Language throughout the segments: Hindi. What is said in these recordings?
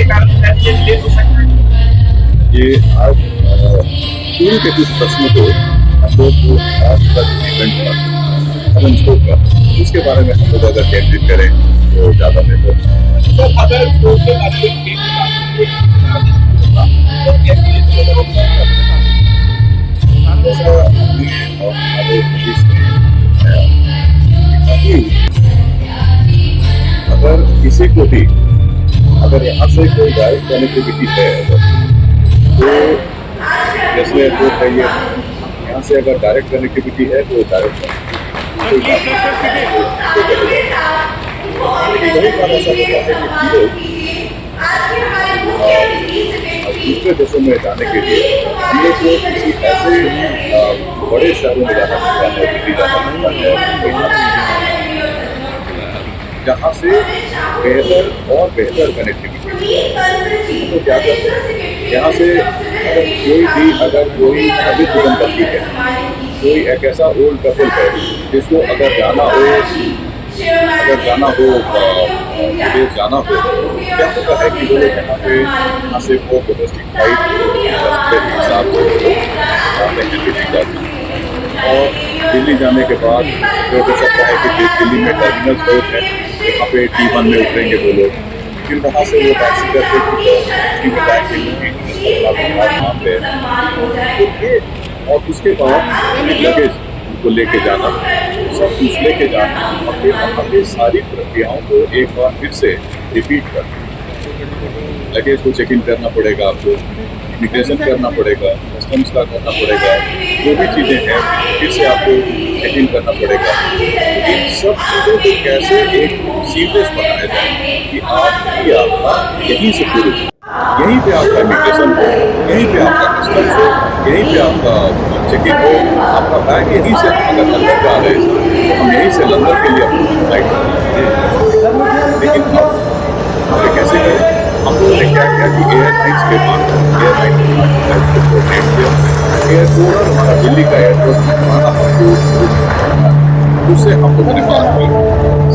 कारण शायद ये लेट हो सकता है। ये आज पूरे के कुछ प्रश्नों को हम लोग आज का जो इवेंट था हवन होगा उसके बारे में हम लोग अगर केंद्रित करें तो ज़्यादा बेहतर है। तो अगर कोर्ट के बारे में केस तो कैसे जैसा हमने और हमारे पुलिस ने अगर किसी को भी अगर यहाँ से कोई डायरेक्ट कनेक्टिविटी है तो जैसे वो कहिए यहाँ से अगर डायरेक्ट कनेक्टिविटी है तो डायरेक्ट वही बात ऐसा होता है कि दूसरे देशों में जाने के लिए हम लोग को किसी ऐसे बड़े शहरों में जाना पड़ता है, दिल्ली जाना पड़ता है जहाँ से बेहतर और बेहतर कनेक्टिविटी। तो क्या करते हैं यहाँ से अगर कोई अभी दंपति है, कोई एक ऐसा ओल्ड कपल है जिसको अगर जाना हो विदेश जाना हो, क्या होता है कि वो लोग यहाँ से वो डोमेस्टिक फ्लाइट के हिसाब से जाते हैं दिल्ली जाते हैं और दिल्ली जाने के बाद जो हो सकता है कि दिल्ली में टर्मिनल्स बहुत है, यहाँ पे T1 में उतरेंगे वो लोग, फिर वहाँ से वो टैक्सी करके और उसके बाद लगेज उनको लेके जाना, सब कुछ लेके जाना और फिर वहाँ पे सारी प्रक्रियाओं को एक बार फिर से रिपीट करना। लगेज को चेक इन करना पड़ेगा, आपको इमिग्रेशन करना पड़ेगा, कस्टम्स का करना पड़ेगा, जो भी चीज़ें हैं फिर से आपको चेक इन करना पड़ेगा। इन सब चीज़ों को कैसे एक सीमलेस बनाया जाए कि आपकी यात्रा यहीं से शुरू हो, यहीं पे आपका इमिग्रेशन हो, यहीं पे आपका कस्टम्स हो, यहीं पे आपका चेक इन हो, आपका बैग यहीं से, अगर लंदन जा रहे हैं तो हम यहीं से लंदन के लिए अपनी फ्लाइट करें। लेकिन अब कैसे करें? हम लोगों ने क्या किया कि एयरलाइंस के बाद एयरपोर्ट हमारा दिल्ली का एयरपोर्ट हमारा उससे हम लोगों ने बात की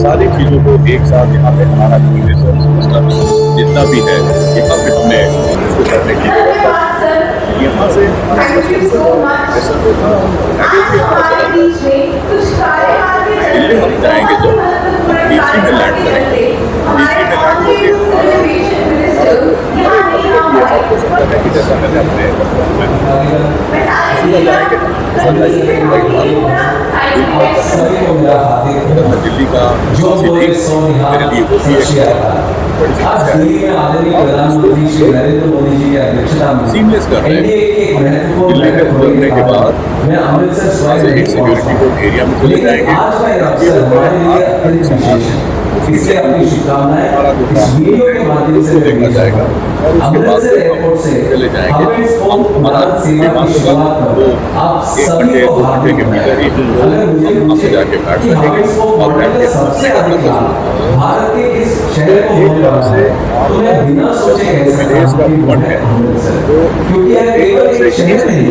सारी चीज़ों को एक साथ यहाँ पे हमारा इमिग्रेशन सिस्टम जितना भी है यहाँ पे हमने उसको करने की व्यवस्था की। यहाँ से हमारा इमिग्रेशन होगा बैगेज भी हमारा चला जाएगा। दिल्ली हम जाएंगे जब हम D3 में लैंड करेंगे, D3 में लैंड होकर ये सब हो सकता है कि जैसा मैंने अपने सीधा जाएंगे दिल्ली का मेरे लिए वो भी सीमलेस कर रहे हैं। दिल्ली में उतरने के बाद एक सिक्योरिटी को एरिया में चले जाएंगे, इससे अपनी शुभकामनाएं इस वीडियो के माध्यम से देखा जाएगा और अमृतसर एयरपोर्ट से चले जाएंगे। हम हमारा सेवा की शुरुआत करो। आप सभी को घंटे के भीतर ही हम जाके बैठ सकेंगे और बैठ के सबसे अधिक भारत के इस शहर को होने वाला है तो मैं बिना सोचे विदेश का फंड है क्योंकि यह केवल एक शहर नहीं,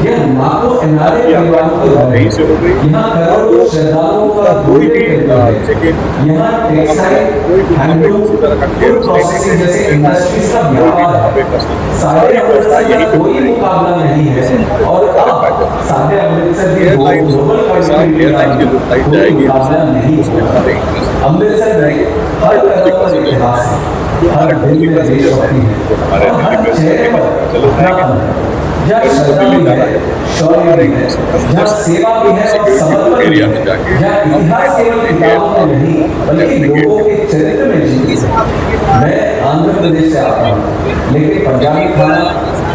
यह लाखों एनआरए परिवारों को नहीं से हो गई। यहाँ करोड़ों श्रद्धालुओं का कोई भी चेक यहाँ टेक्सटाइल हैंडलूम फूड प्रोसेसिंग जैसे इंडस्ट्रीज का व्यापार सारे अमृतसर का कोई मुकाबला नहीं है और अब सारे अमृतसर के ग्लोबल एयरलाइन की जो फ्लाइट जाएगी मुकाबला नहीं होगा। अमृतसर में हर तरह का इतिहास है, हर दिल में देशभक्ति है, हर चेहरे पर चलो जाएंगे जहाँ श्रद्धा भी है, शौर्य भी है, जहाँ सेवा भी है और समर्पण भी है, जहाँ इतिहास केवल किताबों में नहीं बल्कि लोगों के चरित्र में जीता। मैं आंध्र प्रदेश से आता हूँ, लेकिन पंजाबी खाना,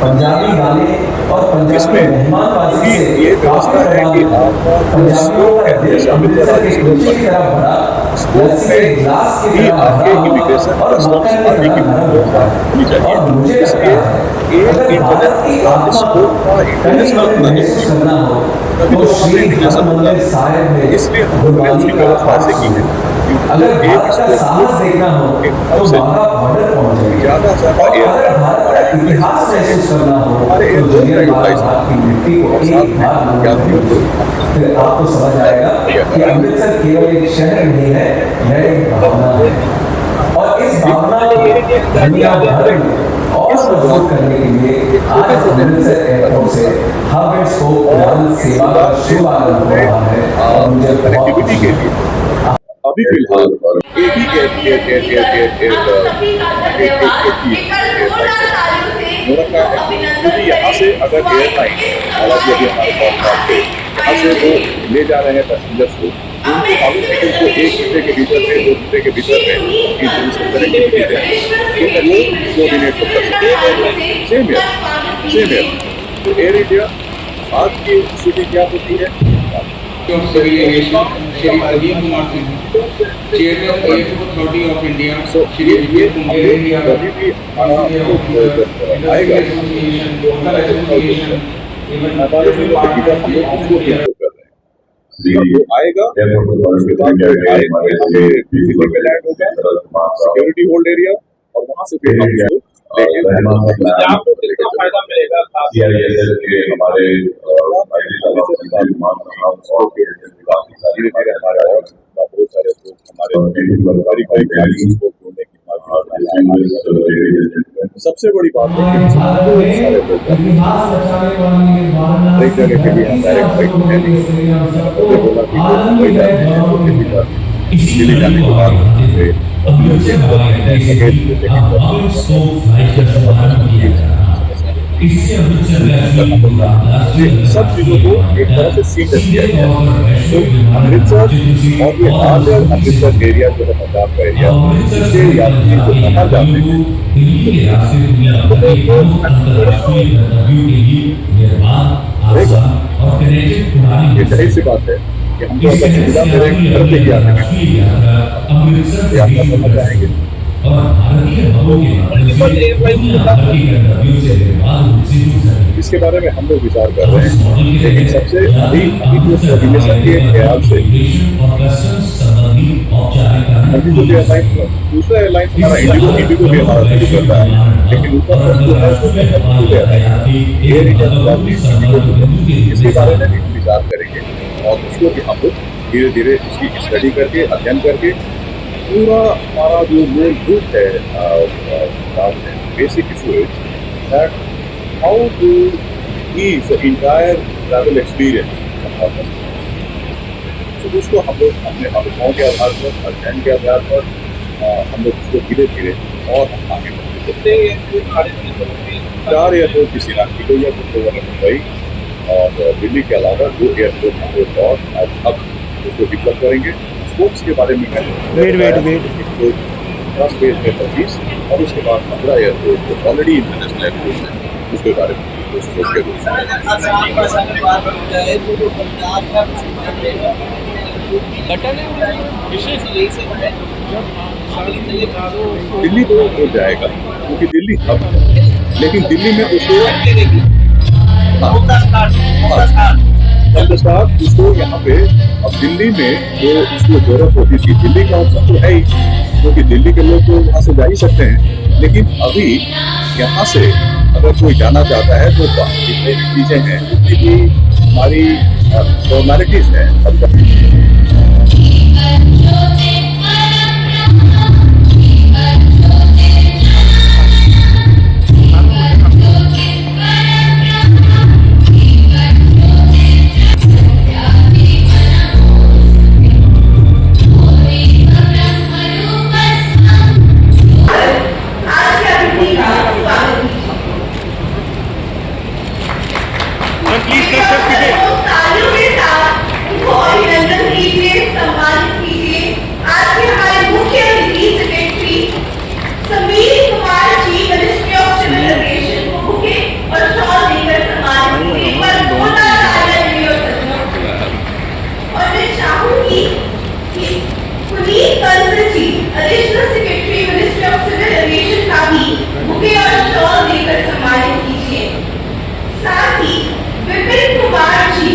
पंजाबी गाने और पंजाबी मेहमानबाजी से काफी पंजाबियों का दिल अमृतसर के कुल्चे की तरह भरा, लस्सी के गिलास की तरह भरा और मक्खन की तरह नरम और मुझे लगता है अगर भारत की आत्मा करना हो तो श्री हरमंदिर साहिब में गुरबानी का व्यवस्था की है। अगर भारत का साहस देखना हो तो बाघा बॉर्डर पहुंच जाइए और अगर भारत का इतिहास महसूस करना हो तो जलियांवाला बाग की मिट्टी को एक बार फिर आपको समझ आएगा कि अमृतसर केवल एक शहर नहीं है, यह एक भावना है। और इस भावना को दुनिया भर में और मजबूत करने के लिए आज अमृतसर एयरपोर्ट से हब एंड स्पोक उड़ान सेवा का शुभारंभ हो रहा है और मुझे बहुत कनेक्टिविटी के लिए अभी फिलहाल एक ही क्योंकि यहाँ से अगर एयरलाइन हालांकि अभी हमारे पास थे यहाँ से वो ले जा रहे हैं पैसेंजर्स को उनको मालूम है कि उनको 1 घंटे के भीतर में 2 घंटे के भीतर में इंटरनेशनल कनेक्टिविटी दें तो वो कोऑर्डिनेट कर सकते हैं। सेम ईयर तो एयर इंडिया आज की स्थिति क्या होती है? Civil aviation Shri Pradeep Kumar Singh, chairman Airport Authority of India, Shri Vijay Kumar, Air India कभी भी आएगा हमारे से आएगा उसके बाद में लैंड होगा सिक्योरिटी होल्ड एरिया और वहाँ से फिर आपको कितना फायदा मिलेगा हमारे धीरे धीरे हमारा और बहुत सारे हमारे सबसे बड़ी बात है एक जगह के लिए हम डायरेक्ट दिल्ली जाने के बाद सब चीजों को एक तरह से सीमित किया गया तो अमृतसर और ये आगे अमृतसर एरिया जो है पंजाब का एरिया इससे यात्री को कहा जाते हैं ये जाहिर सी बात है कि हमको अगर सुविधा मेरे घर पे किया यात्रा करना चाहेंगे इसके बारे में हम लोग विचार कर रहे हैं लेकिन सबसे अभी जो कोऑर्डिनेशन के ख्याल से दूसरा एयरलाइन हमारा इंडिगो भी हमारा शुरू करता है लेकिन ऊपर एयर इंडिया इसके बारे में भी विचार करेंगे और उसको भी हम लोग धीरे धीरे उसकी स्टडी करके अध्ययन करके पूरा हमारा जो मूलभूत है basic issue is that how to ease the entire travel experience तो उसको हम लोग अपने अनुभवों के आधार पर अध्ययन के आधार पर हम लोग उसको धीरे धीरे और हम आगे बढ़ते हैं। 4 एयरपोर्ट किसी नाम की एयरपोर्ट मुंबई और दिल्ली के अलावा 2 एयरपोर्ट और अब उसको डेवलप करेंगे। स्पोक्स के बारे में वेट फर्स्ट फेज में 25 और उसके बाद 15 एयरपोर्ट जो ऑलरेडी इंटरनेशनल एयरपोर्ट है उसके बारे में दिल्ली तो हो जाएगा क्योंकि दिल्ली हब है लेकिन दिल्ली में उसको उसको यहाँ पे अब दिल्ली में जो उसको जरूरत होती थी दिल्ली का ऑप्शन तो है ही क्योंकि दिल्ली के लोग तो वहाँ से जा ही सकते हैं लेकिन अभी यहाँ से अगर कोई जाना चाहता है तो जितनी भी चीज़ें हैं जितनी भी हमारी फॉर्मेलिटीज हैं साथ ही विपिन कुमार जी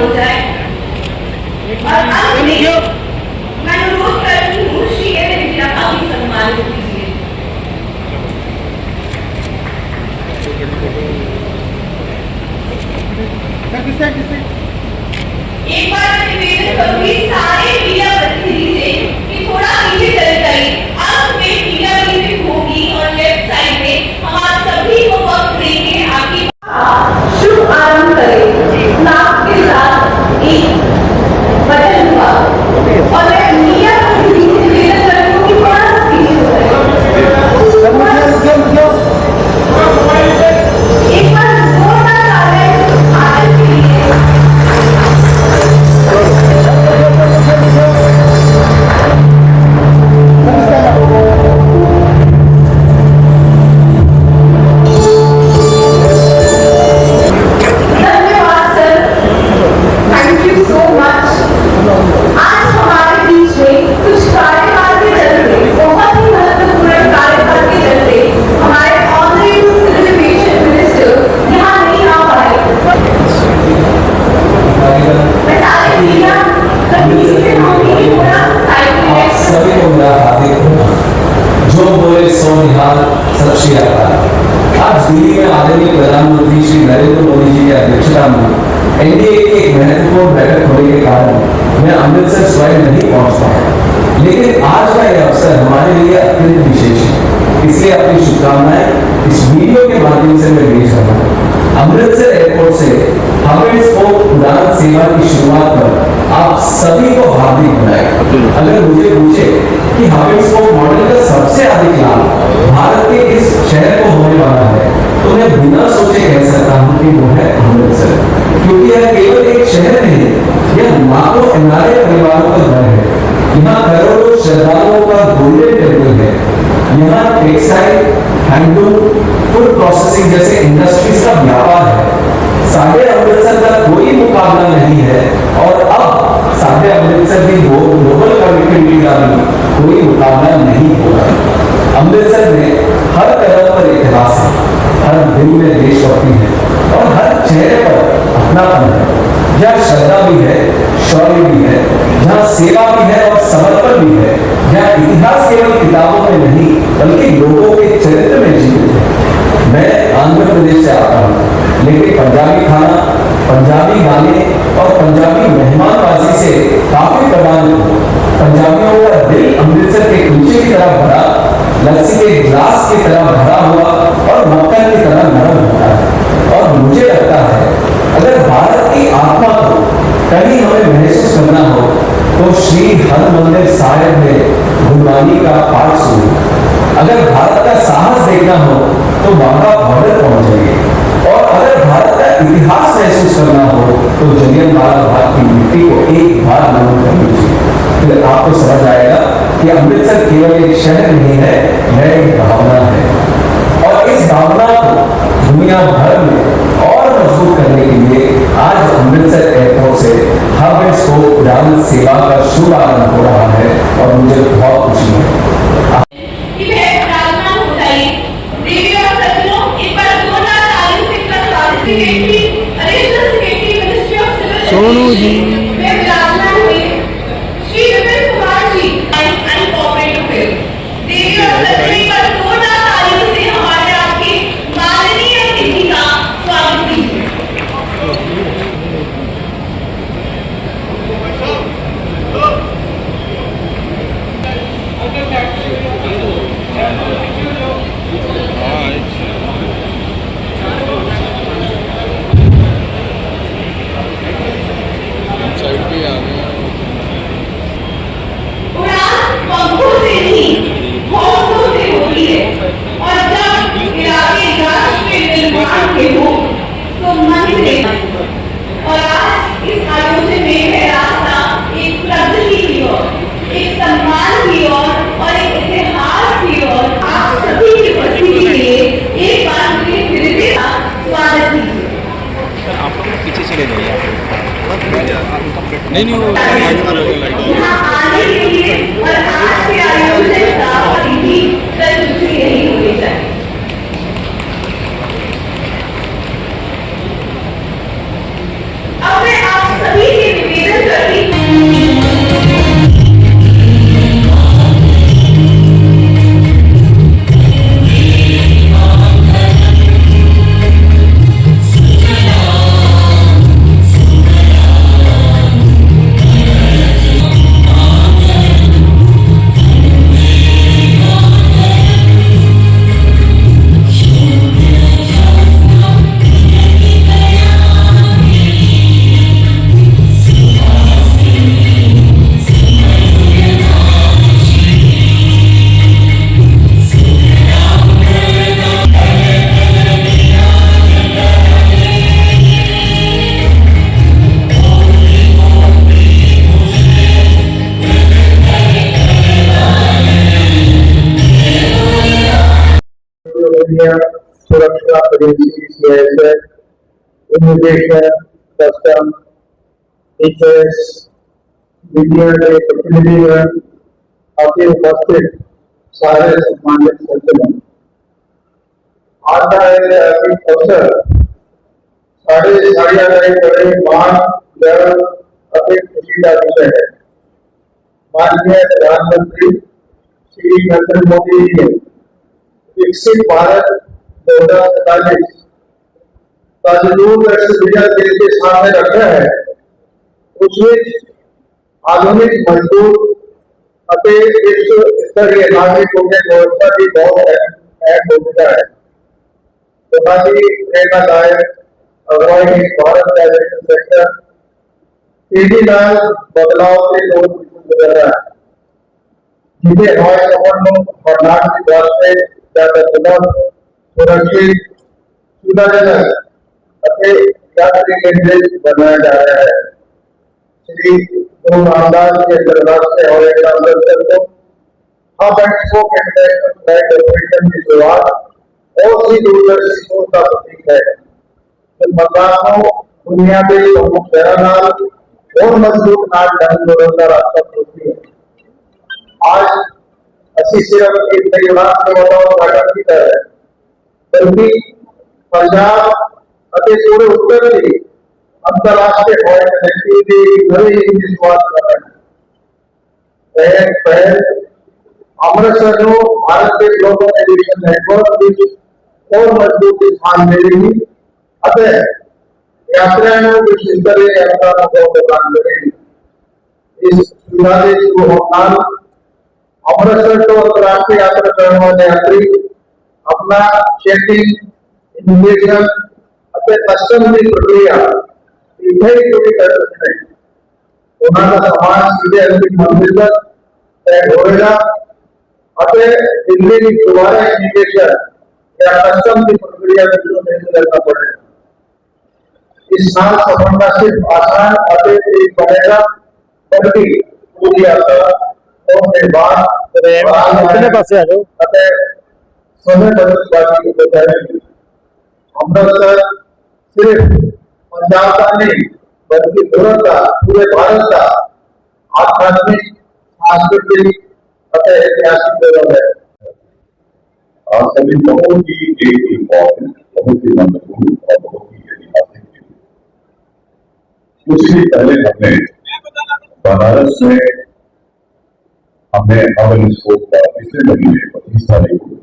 हो जाए। और अंत में मैं अनुरोध करती हूँ श्री विद्या का भी सम्मान कीजिए। एक बार मैं निवेदन करूंगी सारे मीडिया प्रतिनिधि से कि थोड़ा पीछे चले जाइए। अंत में मीडिया मीटिंग होगी और लेफ्ट साइड में हम आप सभी को वक्त देंगे आगे शुभ आरंभ करें। नाम के साथ एक बटन हुआ और मैं मीडिया प्रतिनिधि से निवेदन करती हूँ कि थोड़ा सा पीछे हो जाए। एक बार जोरदार तालियां आनंद के लिए। धन्यवाद sir, thank you so much. आज हमारे बीच में कुछ कार्यकाल के चलते, बहुत ही महत्वपूर्ण कार्यकाल के चलते हमारे ऑनरेबल सिविल एविएशन मिनिस्टर यहाँ नहीं आ पाए। मैं सारे मीडिया प्रतिनिधि से मांगूंगी कि थोड़ा साइड में आप सभी को मेरा हार्दिक प्रणाम। जो बोले सो निहाल, सत श्री अकाल। आज दिल्ली में आदरणीय प्रधानमंत्री श्री नरेंद्र मोदी जी की अध्यक्षता में एनडीए की एक महत्वपूर्ण बैठक होने के कारण मैं अमृतसर स्वयं नहीं पहुंच पाया, लेकिन आज का यह अवसर हमारे लिए अत्यंत विशेष है, इसलिए अपनी शुभकामनाएं इस वीडियो के माध्यम से मैं भेज रहा हूँ। अमृतसर एयरपोर्ट से हमें स्पोक उड़ान सेवा की शुरुआत पर आप सभी को हार्दिक बधाई। अगर मुझे पूछे कि हमें स्पोक मॉडल का सबसे अधिक लाभ भारत के इस शहर को होने वाला है, तो मैं बिना सोचे कह सकता हूँ कि वो है अमृतसर, क्योंकि यह केवल एक शहर नहीं, यह लाखों एनआरआई परिवारों का घर है। यहाँ करोड़ों श्रद्धालुओं का गोल्डन टेम्पल है। यहाँ टेक्सटाइल, हैंडलूम, फूड प्रोसेसिंग जैसे इंडस्ट्रीज का व्यापार है। साढ़े अमृतसर का कोई मुकाबला नहीं है और अब साढ़े अमृतसर की ग्लोबल कनेक्टिविटी का भी कोई मुकाबला नहीं होगा। अमृतसर में हर कदम पर इतिहास है, हर दिल में देशभक्ति है और हर चेहरे पर अपनापन है। जहाँ श्रद्धा भी है, शौर्य भी है, जहाँ सेवा भी है और समर्पण भी है, जहाँ इतिहास केवल किताबों में नहीं बल्कि लोगों के चरित्र में जीवित है। मैं आंध्र प्रदेश से आता हूँ, लेकिन पंजाबी खाना, पंजाबी गाने और पंजाबी मेहमानबाजी से काफी प्रभावित हूँ। पंजाबियों का दिल अमृतसर के कुलचे की तरह भरा, लस्सी के गिलास की तरह भरा हुआ और मक्खन की तरह नरम होता है। और मुझे लगता है अगर भारत की आत्मा को कहीं हमें महसूस करना हो तो श्री हरमंदिर साहिब में गुरबानी का पाठ सुनिए। अगर भारत का साहस देखना हो तो वाघा बॉर्डर पहुंचेंगे और अगर भारत का इतिहास महसूस करना हो तो जलियांवाला बाग की मिट्टी को एक बार नमन कर लीजिए। फिर आपको समझ आएगा कि अमृतसर केवल एक शहर नहीं है, यह एक भावना है और इस भावना को दुनिया भर में और मजबूत करने के लिए आज अमृतसर एयरपोर्ट से हब एंड स्पोक उड़ान सेवा का शुभारंभ हो रहा है और मुझे बहुत खुशी है। कि वह प्रार्थना हो जाए। देवी और सज्जनों, एक बार जोरदार तालियों से इनका स्वागत secretary, additional secretary ministry of civil Sonu ji वे प्रार्थना हुए Shri Vipin Kumar ji and corporate affairs. देवी और सज्जनों, एक बार जोरदार तालियों से हमारे आपके माननीय अतिथि का स्वागत कीजिए। उड़ान पंखों से नहीं, हौसलों से होती है और जब इरादे राष्ट्र के निर्माण के हो तो मन से। और आज इस आयोजन में है रास्ता एक प्रगति की ओर, एक सम्मान की ओर और एक इतिहास की ओर। आप सभी की उपस्थिति के लिए एक बार मुझे हृदय का स्वागत कीजिए। पीछे चले जाइए। यहाँ आने के लिए और आज के आयोजन का सीधी तजुर्बे यही होनी चाहिए। अब मैं आप सभी इंडिया सुरक्षा agency CISF, immigration, custom, HS, media के प्रतिनिधिगण, आदि उपस्थित सारे सम्मानित सज्जनों, आज का ऐतिहासिक अवसर साढ़े साड़िया गए बड़े मान गर्व अधिक खुशी का विषय है। माननीय प्रधानमंत्री श्री नरेंद्र मोदी जी ने विकसित भारत 2047 का जो दूरदर्शी विजन देश के सामने रखा है, उसमें आधुनिक मजबूत अति विश्व स्तरीय नागरिक उड्डयन व्यवस्था की बहुत अहम भूमिका है। प्रधानमंत्री प्रेरणादायक अगुवाई भारत का एविएशन सेक्टर तेजी लाल बदलाव से गुजर रहा है, जिसे हवाई संबंधों और नागरिक वास्ते ज्यादा सुलभ, सुरक्षित, सुविधाजनक अति यात्री केंद्रित बनाया जा रहा है। श्री गुरु रामदास के अंतर्राष्ट्रीय हवाई अड्डा को hub and spoke international flight operation की शुरुआत और सी दूरदर्शी सोच का प्रतीक है, जो मतदाताओं बुनियादी प्रमुख शहरानाल और मजबूत नाट ढंग का रास्ता खोलती है। आज असी सिर्फ एक नई उड़ान सेवा उद्घाटन की तरह है, बल्कि पंजाब अति पूरे उत्तर की अंतर्राष्ट्रीय हवाई कनेक्टिविटी नई की शुरुआत कर रहे हैं। पहल अमृतसर को भारत के ग्लोबल एविएशन नेटवर्क और मजबूत स्थान मिलेगी। अतः यात्राओं विश्व स्तरीय यात्रा को प्रदान करेगी। इस सुविधा से शुरू होकर अमृतसर को अंतर्राष्ट्रीय यात्रा करने वाले यात्री अपना चेकिंग, इमिग्रेशन अतः कस्टम की प्रक्रिया इधर पूरी कर सकते हैं। उन्होंने सामान सीधे अंतिम मंजिल तक तय होगा। अतः दिल्ली की दोबारा इमिग्रेशन या कस्टम की प्रक्रिया में जो नहीं करना पड़ेगा। इस साल सफर का सिर्फ आसान अतिरिक्त बनेगा, बल्कि पूरी यात्रा और निर्माण अतः समय बचत बाकी हो जाएगी। अमृतसर सिर्फ पंजाब का नहीं, बल्कि पूरे भारत का आध्यात्मिक, सांस्कृतिक अतः ऐतिहासिक जगह है। आज सभी बहुत ही एक इम्पोर्टेंट, बहुत ही महत्वपूर्ण और बहुत ही ऐतिहासिक दिन। कुछ दिन पहले हमने बनारस में हब एंड स्पोक का पिछले महीने 25 तारीख को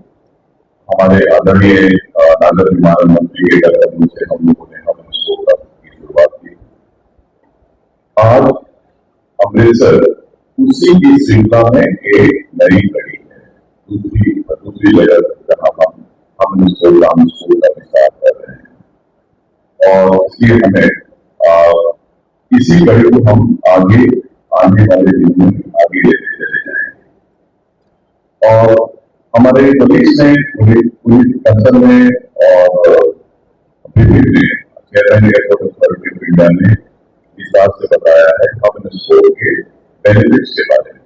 हमारे आदरणीय नागर विमानन मंत्री के कदम से हम लोगों ने हब एंड स्पोक की शुरुआत की। आज अमृतसर उसी की श्रृंखला में एक नई कड़ी है, दूसरी जगह जहां हम इस प्रोग्राम का विस्तार कर रहे हैं और इसलिए हमें इसी कड़ी को हम आगे आने वाले दिनों में आगे लेते चले जाएंगे। और हमारे पुलिस ने पुलिस कंसर्न में और विभिन्न chairman Airport Authority of India ने इस बात से बताया है हब एंड स्पोक के बेनिफिट्स के बारे में।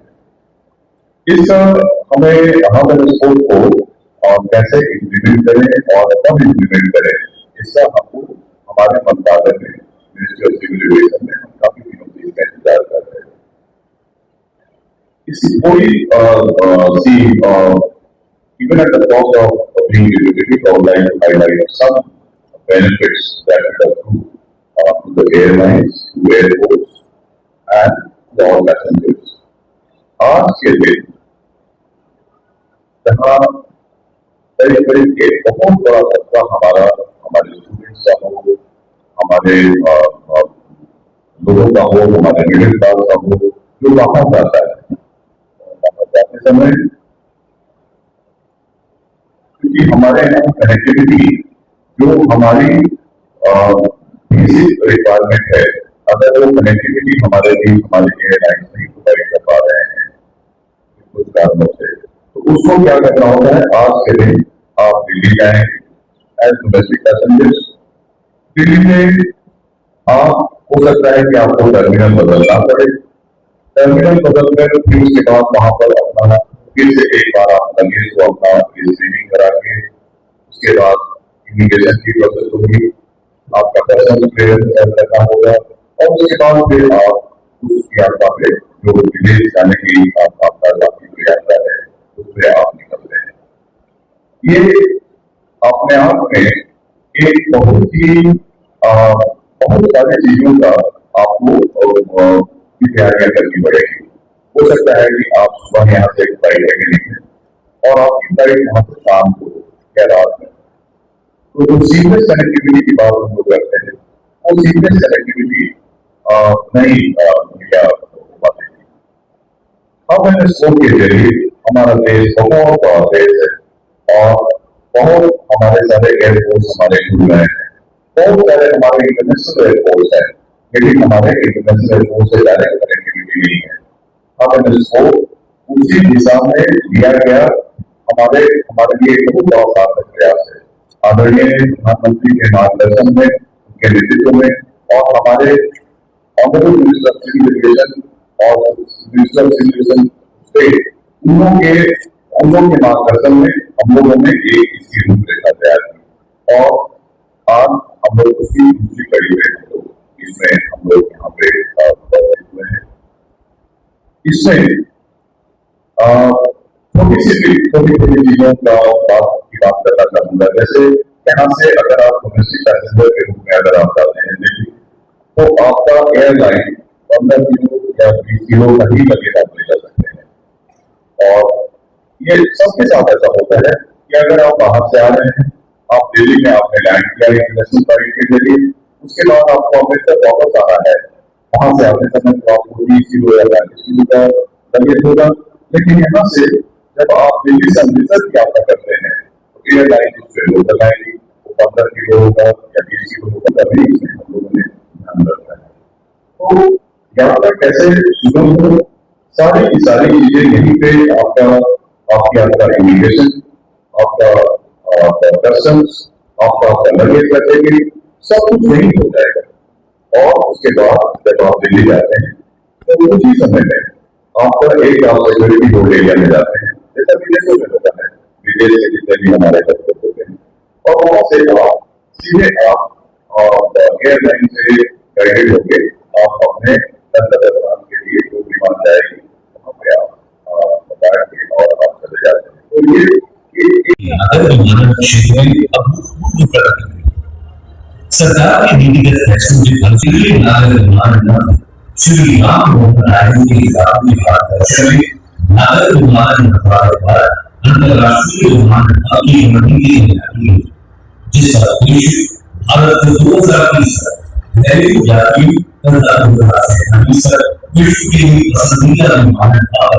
इस हमें हब एंड स्पोक को कैसे इम्प्लीमेंट करें और कब इम्प्लीमेंट करें, इसका हमको हमारे मंत्रालय में मिनिस्ट्री ऑफ सिविल एविएशन में हम काफी दिनों से इसका इंतजार कर रहे हैं। इसकी पूरी even at the cost of being repetitive, I would like to highlight some benefits that will accrue to the airlines, to airports, and to all passengers. आज के दिन जहाँ करीब एक बहुत बड़ा तबका हमारे स्टूडेंट्स का हो, हमारे लोगों का हो, हमारे मिडिल क्लास का हो, जो वहां जाता है, वहां जाते समय क्योंकि हमारे यहाँ कनेक्टिविटी जो हमारी बेसिक रिक्वायरमेंट है, अगर वो कनेक्टिविटी हमारे बीच हमारे एयरलाइंस नहीं प्रोवाइड कर पा रहे हैं कुछ कारणों से, तो उसको क्या करना होता है। आज के दिन आप दिल्ली जाएंगे एज डोमेस्टिक पैसेंजर्स, दिल्ली में आप हो सकता है कि आपको टर्मिनल बदलना पड़े। टर्मिनल बदलकर फिर उसके बाद वहां पर अपना फिर से एक बार आप लगेज को अपना स्क्रीनिंग करा के इमिग्रेशन की प्रोसेस होगी, आपका पर्सनल क्लियरेंस करना होगा और उसके बाद फिर आप उस यात्रा पे जो विदेश जाने की आपका बाकी जो यात्रा है उस पर आप निकल रहे हैं। ये अपने आप में एक बहुत सारी चीजों का आपको तैयारियां करनी पड़ेगी। हो सकता है कि आप सुबह यहाँ से फ्लाइट लेके निकले और आपकी फ्लाइट यहाँ से शाम को या रात में, तो जो सीमलेस कनेक्टिविटी की बात हम लोग करते हैं वो सीमलेस कनेक्टिविटी नहीं मुहैया हो पाती थी। अब MSO के जरिए हमारा देश बहुत बड़ा देश है और बहुत हमारे सारे एयरपोर्ट हमारे खुल रहे हैं, बहुत सारे हमारे इंटरनेशनल एयरपोर्ट हैं, लेकिन हमारे इंटरनेशनल एयरपोर्ट से डायरेक्ट कनेक्टिविटी नहीं है। अब MSO उसी दिशा में लिया गया हमारे लिए एक बहुत बड़ा सार्थक प्रयास है। आदरणीय प्रधानमंत्री के मार्गदर्शन में, उनके नेतृत्व में और हमारे honourable minister of civil aviation और minister of civil aviation state, उन लोगों के मार्गदर्शन में हम लोगों ने एक इसकी रूपरेखा तैयार की और आज हम लोग उसकी दूसरी कड़ी में इसमें हम लोग यहाँ पे उपस्थित हुए हैं। इसमें छोटी छोटी चीजों की बात करना चाहूंगा। जैसे यहाँ से अगर आप डोमेस्टिक पैसेंजर के रूप में अगर आप जाते हैं दिल्ली, तो आपका एयरलाइन 15 किलो या 20 किलो कहीं लगेगा ले जा सकते हैं। और ये सबके साथ ऐसा होता है कि अगर आप बाहर से आ रहे हैं, आप दिल्ली में आपने लैंड किया इंटरनेशनल फ्लाइट के जरिए, उसके बाद आपको अमृतसर वापस आना है, वहां से आने समय तो आपको 20 किलो या 35 किलो का लगेज होगा। लेकिन यहाँ से जब आप दिल्ली से अमृतसर की यात्रा करते हैं तो एयरलाइन उससे लोकल आएगी, वो 15 किलो होगा या 20 किलो होगा, तभी इसमें हम लोगों ने ध्यान रखना है। तो यात्रा कैसे सुगम हो, सारी की सारी चीजें यहीं पे आपकी आपका इमिग्रेशन, आपका कस्टम्स, आपका लगेज कैटेगरी, सब कुछ यहीं हो जाएगा। और उसके बाद जब आप दिल्ली जाते हैं तो कुछ ही समय में आपका एक आप सिक्योरिटी बोर्ड एरिया में जाते हैं, जैसा विदेशों में होता है, विदेश के जितने भी हमारे दफ्तर होते हैं, और वहां से आप सीधे एयरलाइन से गाइडेड होकर आप अपने गंतव्य स्थान के लिए जो विमान जाएगी वहां पे आप बैठे और आप चले जाते हैं। तो ये क्षेत्र में अभूतपूर्व प्रगति हुई। सरकार के नीतिगत फैसलों के फलस्वरूप नागर विमान श्री राम मोहन नायडू के मार्गदर्शन में नागर विमान पर अंतर्राष्ट्रीय विमान की अनुमति दी गई, जिसका उद्देश्य भारत को 2030 तक घरेलू यात्रियों तथा 2030 तक विश्व के पसंदीदा विमान पर